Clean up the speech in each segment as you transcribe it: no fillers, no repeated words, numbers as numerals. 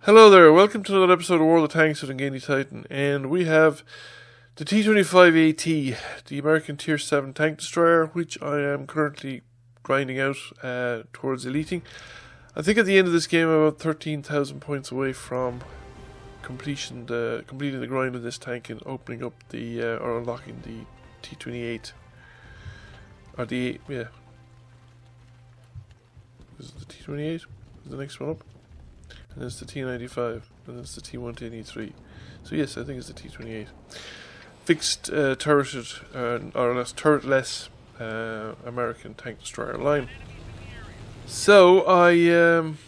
Hello there, welcome to another episode of War of the Tanks with Ungainly Titan, and we have the T-25AT, the American Tier 7 tank destroyer, which I am currently grinding out towards eliting. I think at the end of this game I'm about 13,000 points away from completing the grind of this tank and opening up the, or unlocking the T-28, or the, yeah, is it the T-28? Is the next one up? And it's the T-95, and it's the T-110E3. So yes, I think it's the T-28. Fixed turreted, or less turretless American tank destroyer line. So I'm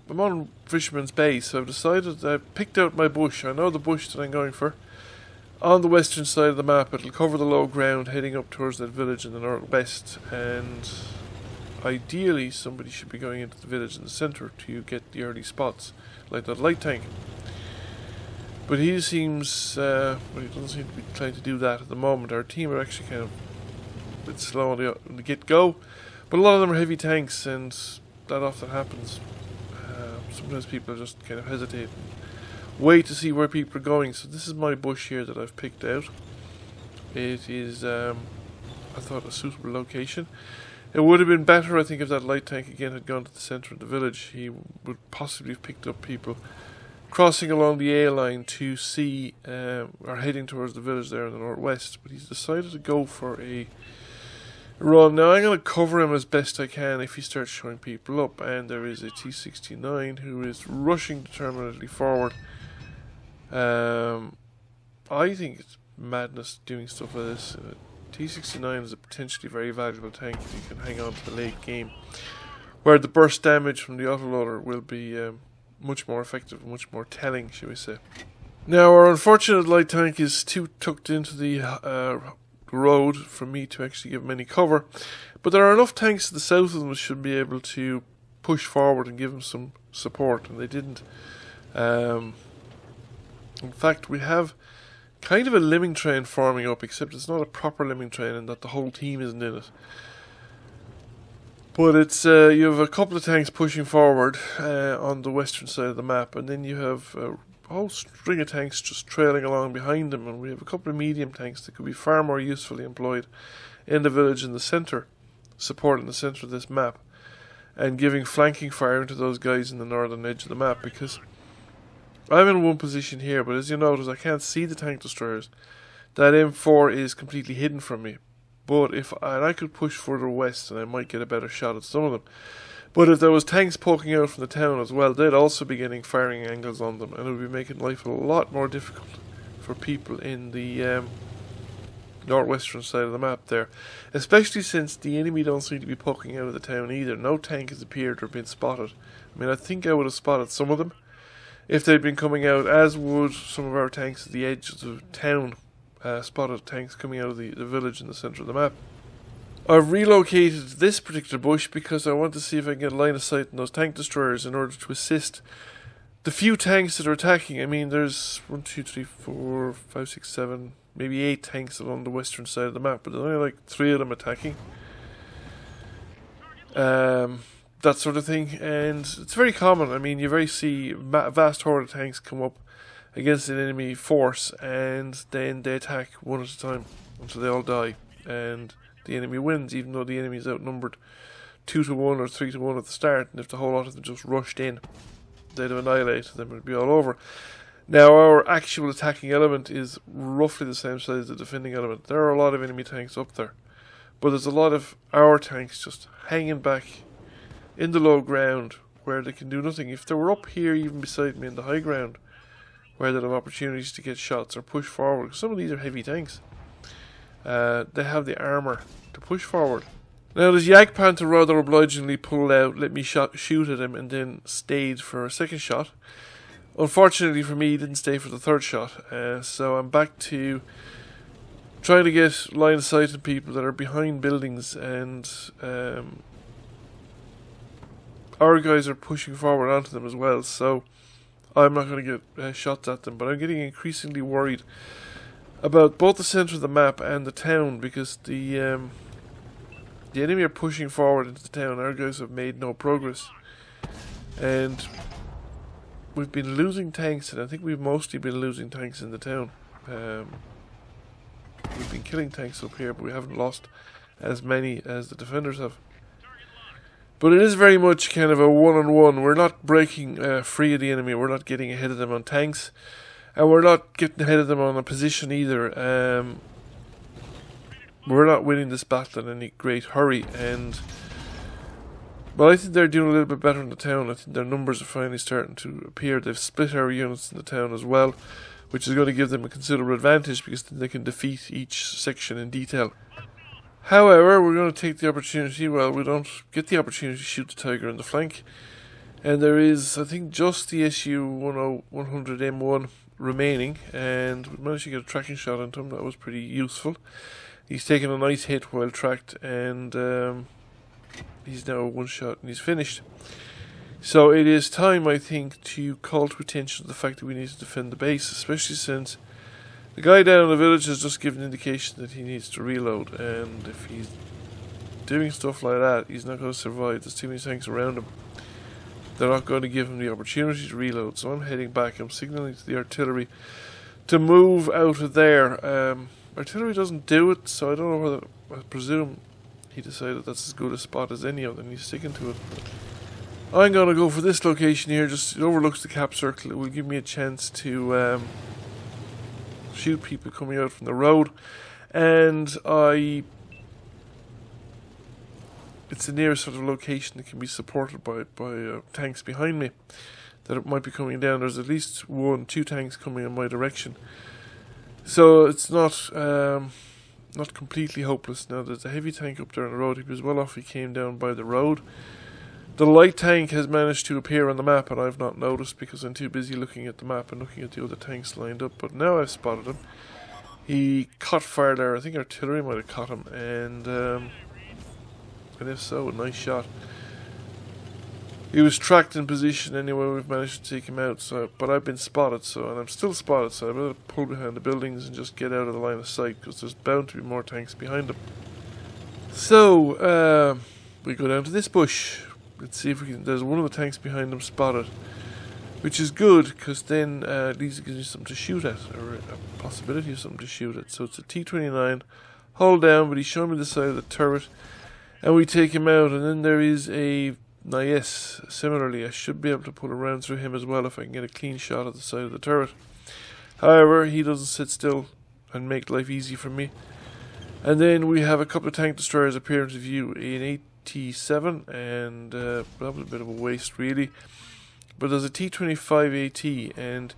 on Fisherman's Bay, so I've decided I picked out my bush. I know the bush that I'm going for. On the western side of the map, it'll cover the low ground heading up towards that village in the northwest, and ideally somebody should be going into the village in the centre to get the early spots, like that light tank. But he seems, well, he doesn't seem to be trying to do that at the moment. Our team are actually kind of a bit slow on the get-go, but a lot of them are heavy tanks, and that often happens. Sometimes people just kind of hesitate and wait to see where people are going. So this is my bush here that I've picked out. It is, I thought, a suitable location. It would have been better, I think, if that light tank again had gone to the centre of the village. He would possibly have picked up people crossing along the A line to see, or heading towards the village there in the northwest. But he's decided to go for a run. Now I'm going to cover him as best I can if he starts showing people up. And there is a T-69 who is rushing determinedly forward. I think it's madness doing stuff like this. T-69 is a potentially very valuable tank if you can hang on to the late game, where the burst damage from the autoloader will be much more effective, much more telling, shall we say. Now, our unfortunate light tank is too tucked into the road for me to actually give him any cover, but there are enough tanks to the south of them that should be able to push forward and give him some support, and they didn't. In fact, we have kind of a lemming train forming up, except it's not a proper lemming train and that the whole team isn't in it. But it's you have a couple of tanks pushing forward on the western side of the map, and then you have a whole string of tanks just trailing along behind them, and we have a couple of medium tanks that could be far more usefully employed in the village in the centre, supporting the centre of this map, and giving flanking fire into those guys in the northern edge of the map, because I'm in one position here, but as you notice, I can't see the tank destroyers. That M4 is completely hidden from me. But I could push further west, and I might get a better shot at some of them. But if there was tanks poking out from the town as well, they'd also be getting firing angles on them, and it would be making life a lot more difficult for people in the northwestern side of the map there. Especially since the enemy don't seem to be poking out of the town either. No tank has appeared or been spotted. I mean, I think I would have spotted some of them if they'd been coming out, as would some of our tanks at the edge of the town, spotted tanks coming out of the village in the centre of the map. I've relocated this particular bush because I want to see if I can get a line of sight on those tank destroyers in order to assist the few tanks that are attacking. I mean, there's 1, 2, 3, 4, 5, 6, 7, maybe 8 tanks along the western side of the map, but there's only like 3 of them attacking. That sort of thing, and it's very common. I mean, you very see vast horde of tanks come up against an enemy force, and then they attack one at a time until they all die, and the enemy wins, even though the enemy is outnumbered 2 to 1 or 3 to 1 at the start. And if the whole lot of them just rushed in, they'd have annihilated them, it'd be all over. Now, our actual attacking element is roughly the same size as the defending element. There are a lot of enemy tanks up there, but there's a lot of our tanks just hanging back in the low ground where they can do nothing. If they were up here even beside me in the high ground, where they'd have opportunities to get shots or push forward, some of these are heavy tanks, they have the armour to push forward. Now this Yak Panther rather obligingly pulled out, let me shoot at him, and then stayed for a second shot. Unfortunately for me, he didn't stay for the third shot, so I'm back to trying to get line of sight on people that are behind buildings, and our guys are pushing forward onto them as well, so I'm not going to get shots at them. But I'm getting increasingly worried about both the centre of the map and the town, because the enemy are pushing forward into the town. Our guys have made no progress, and we've been losing tanks, and I think we've mostly been losing tanks in the town. We've been killing tanks up here, but we haven't lost as many as the defenders have. But it is very much kind of a one-on-one. We're not breaking free of the enemy. We're not getting ahead of them on tanks. And we're not getting ahead of them on a position either. We're not winning this battle in any great hurry. But I think they're doing a little bit better in the town. I think their numbers are finally starting to appear. They've split our units in the town as well, which is going to give them a considerable advantage because then they can defeat each section in detail. However, we're going to take the opportunity, well, we don't get the opportunity to shoot the Tiger in the flank. And there is, I think, just the SU-100M1 remaining. And we managed to get a tracking shot into him. That was pretty useful. He's taken a nice hit while tracked, and he's now one shot and he's finished. So it is time, I think, to call to attention to the fact that we need to defend the base, especially since the guy down in the village has just given indication that he needs to reload, and if he's doing stuff like that, he's not going to survive. There's too many tanks around him. They're not going to give him the opportunity to reload, so I'm heading back. I'm signaling to the artillery to move out of there. Artillery doesn't do it, so I don't know whether, I presume he decided that's as good a spot as any of them. He's sticking to it. I'm going to go for this location here. Just, it overlooks the cap circle. It will give me a chance to shoot people coming out from the road, and it's the nearest sort of location that can be supported by tanks behind me that it might be coming down. There's at least 2 tanks coming in my direction, so it's not completely hopeless. Now there's a heavy tank up there on the road. He was well off. He came down by the road. The light tank has managed to appear on the map, and I've not noticed because I'm too busy looking at the map and looking at the other tanks lined up. But now I've spotted him. He caught fire there. I think artillery might have caught him, and if so, a nice shot. He was tracked in position anyway. We've managed to take him out. But I've been spotted, and I'm still spotted. So I better pull behind the buildings and just get out of the line of sight because there's bound to be more tanks behind him. So we go down to this bush. Let's see if we can. There's one of the tanks behind them spotted, which is good because then at least it gives you something to shoot at, or a possibility of something to shoot at. So it's a T-29, hull down, but he's showing me the side of the turret, and we take him out. And then there is a Nies. Similarly, I should be able to put a round through him as well if I can get a clean shot at the side of the turret. However, he doesn't sit still and make life easy for me. And then we have a couple of tank destroyers appear into view. An T7, and that was a bit of a waste really, but there's a T25 AT, and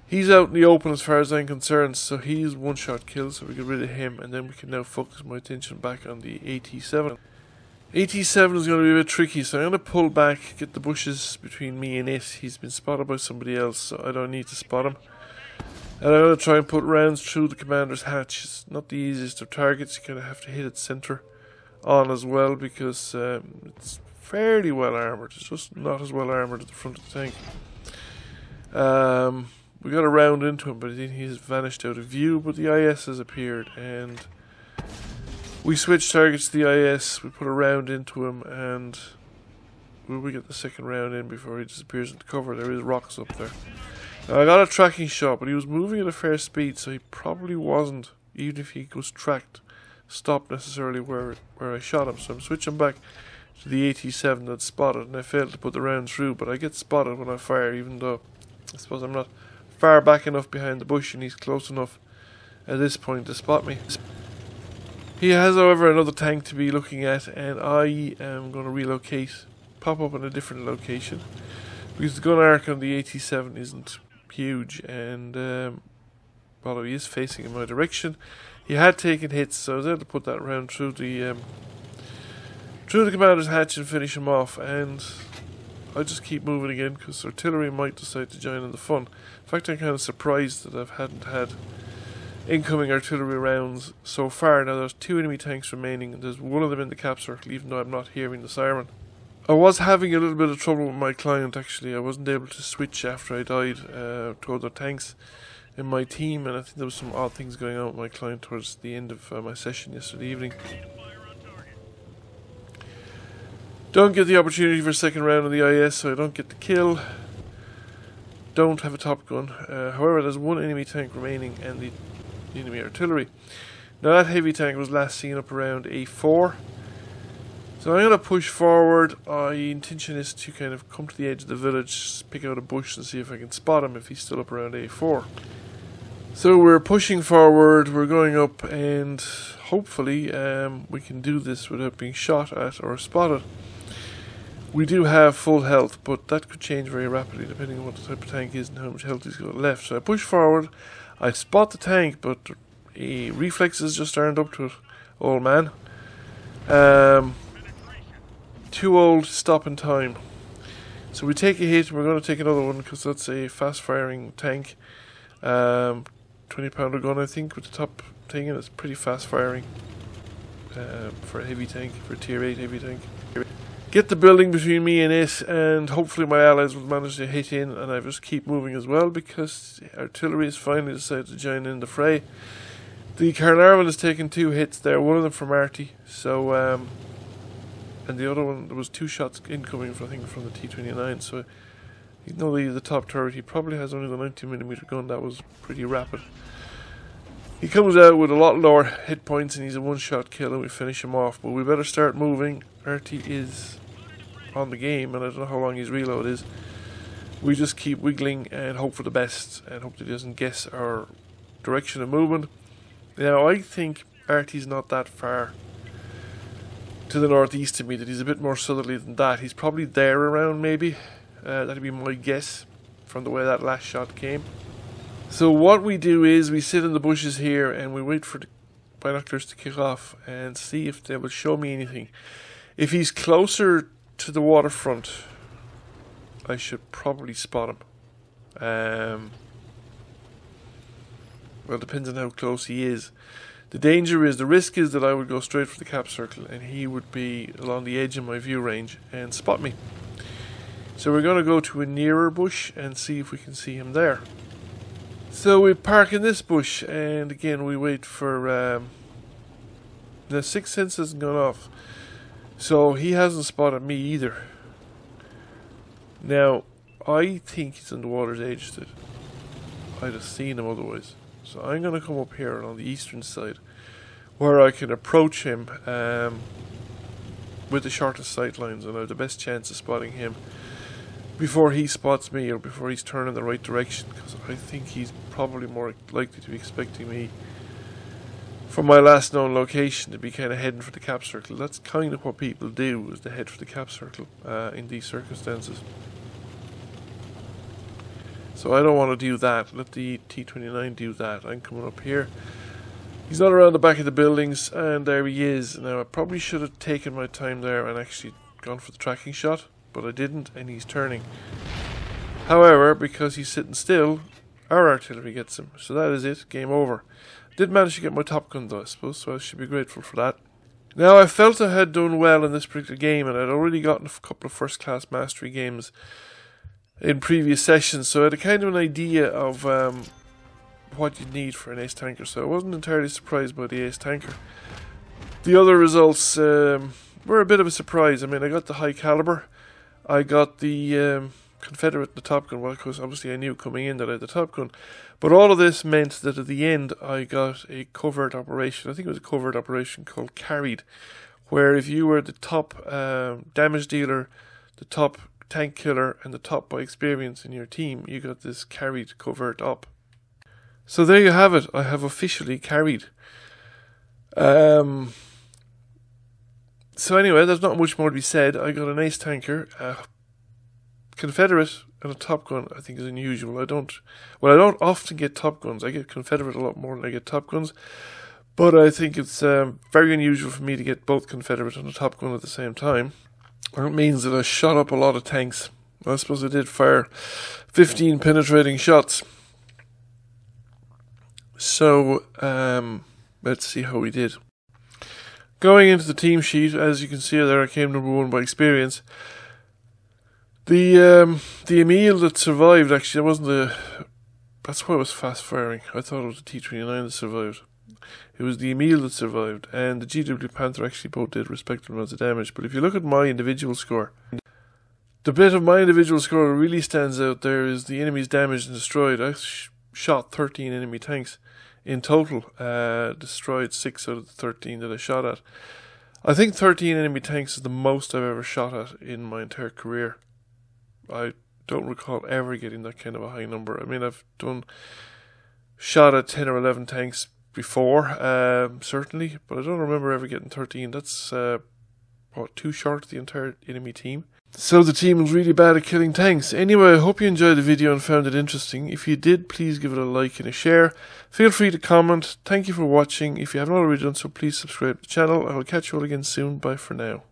he's out in the open as far as I'm concerned, so he's one shot kill, so we get rid of him, and then we can now focus my attention back on the AT7. AT7 is going to be a bit tricky, so I'm going to pull back, get the bushes between me and it. He's been spotted by somebody else, so I don't need to spot him. And I'm going to try and put rounds through the commander's hatch. It's not the easiest of targets. You kind of have to hit its center on as well because it's fairly well armoured. It's just not as well armoured at the front of the tank. We got a round into him, but he's vanished out of view. But the IS has appeared, and we switch targets to the IS. We put a round into him, and will we get the second round in before he disappears into cover? There is rocks up there. Now, I got a tracking shot, but he was moving at a fair speed, so he probably wasn't, even if he was tracked, stopped necessarily where I shot him. So I'm switching back to the AT7 that's spotted, and I failed to put the round through, but I get spotted when I fire, even though I suppose I'm not far back enough behind the bush and he's close enough at this point to spot me. He has, however, another tank to be looking at, and I am going to relocate, pop up in a different location, because the gun arc on the AT7 isn't huge, and while he is facing in my direction, he had taken hits, so I was able to put that round through the commander's hatch and finish him off. And I just keep moving again because artillery might decide to join in the fun. In fact, I'm kind of surprised that I hadn't had incoming artillery rounds so far. Now there's 2 enemy tanks remaining, and there's one of them in the cap circle, even though I'm not hearing the siren. I was having a little bit of trouble with my client actually. I wasn't able to switch after I died to other tanks in my team, and I think there was some odd things going on with my client towards the end of my session yesterday evening. Don't get the opportunity for a second round of the IS, so I don't get the kill. don't have a top gun. However, there's one enemy tank remaining and the enemy artillery. Now that heavy tank was last seen up around A4. So I'm going to push forward. My intention is to kind of come to the edge of the village, pick out a bush and see if I can spot him if he's still up around A4. So we're pushing forward, we're going up, and hopefully we can do this without being shot at or spotted. We do have full health, but that could change very rapidly depending on what the type of tank is and how much health he's got left. So I push forward, I spot the tank, but reflexes just aren't up to it, old man. Too old to stop in time. So we take a hit, and we're going to take another one because that's a fast firing tank. 20-pounder gun, I think, with the top thing, and it's pretty fast firing for a heavy tank, for a tier 8 heavy tank. Get the building between me and it, and hopefully my allies will manage to hit in, and I just keep moving as well because artillery has finally decided to join in the fray. The Carnarvon has taken 2 hits there, one of them from Arty, so and the other one, there was 2 shots incoming from, I think, from the T-29, so you know the top turret, he probably has only the 90mm gun. That was pretty rapid. He comes out with a lot lower hit points and he's a one-shot kill and we finish him off, but we better start moving. Arty is on the game and I don't know how long his reload is. We just keep wiggling and hope for the best and hope that he doesn't guess our direction of movement. Now I think Arty's not that far to the northeast of me, that he's a bit more southerly than that. He's probably there around maybe. That'd be my guess from the way that last shot came. So what we do is we sit in the bushes here and we wait for the binoculars to kick off and see if they will show me anything. If he's closer to the waterfront, I should probably spot him. Well, it depends on how close he is. The risk is that I would go straight for the cap circle and he would be along the edge of my view range and spot me. So we're going to go to a nearer bush and see if we can see him there. So we park in this bush and again we wait for... the sixth sense hasn't gone off. So he hasn't spotted me either. Now, I think he's on the water's edge. I'd have seen him otherwise. So I'm going to come up here on the eastern side where I can approach him with the shortest sight lines and I have the best chance of spotting him before he spots me or before he's turning the right direction, because I think he's probably more likely to be expecting me from my last known location to be kind of heading for the cap circle. That's kind of what people do, is to head for the cap circle in these circumstances. So I don't want to do that. Let the T-29 do that. I'm coming up here. He's not around the back of the buildings, and there he is. Now I probably should have taken my time there and actually gone for the tracking shot, but I didn't, and he's turning. However, because he's sitting still, our artillery gets him. So that is it. Game over. Did manage to get my top gun though, I suppose, so I should be grateful for that. Now, I felt I had done well in this particular game, and I'd already gotten a couple of first-class mastery games in previous sessions, so I had a kind of an idea of what you'd need for an ace tanker, so I wasn't entirely surprised by the ace tanker. The other results were a bit of a surprise. I mean, I got the high caliber, I got the Confederate, the top gun. Well, of course, obviously I knew coming in that I had the top gun, but all of this meant that at the end I got a covert operation. I think it was a covert operation called Carried, where if you were the top damage dealer, the top tank killer, and the top by experience in your team, you got this carried covert op. So there you have it. I have officially carried. So anyway, there's not much more to be said. I got an ace tanker, Confederate, and a top gun. I think is unusual. I don't often get top guns. I get Confederate a lot more than I get top guns, but I think it's very unusual for me to get both Confederate and a top gun at the same time. That means that I shot up a lot of tanks. I suppose I did fire 15 penetrating shots. So let's see how we did. Going into the team sheet, as you can see there, I came number 1 by experience. The Emile that survived, actually, it wasn't the... That's why it was fast firing. I thought it was the T-29 that survived. It was the Emile that survived, and the GW Panther actually both did respectable amounts of damage. But if you look at my individual score, The bit of my individual score that really stands out there is the enemies damaged and destroyed. I shot 13 enemy tanks in total, destroyed 6 out of the 13 that I shot at. I think 13 enemy tanks is the most I've ever shot at in my entire career. I don't recall ever getting that kind of a high number. I mean, I've shot at 10 or 11 tanks before, certainly, but I don't remember ever getting 13. That's, too short of the entire enemy team. So the team was really bad at killing tanks. Anyway, I hope you enjoyed the video and found it interesting. If you did, please give it a like and a share. Feel free to comment. Thank you for watching. If you haven't already done so, please subscribe to the channel. I will catch you all again soon. Bye for now.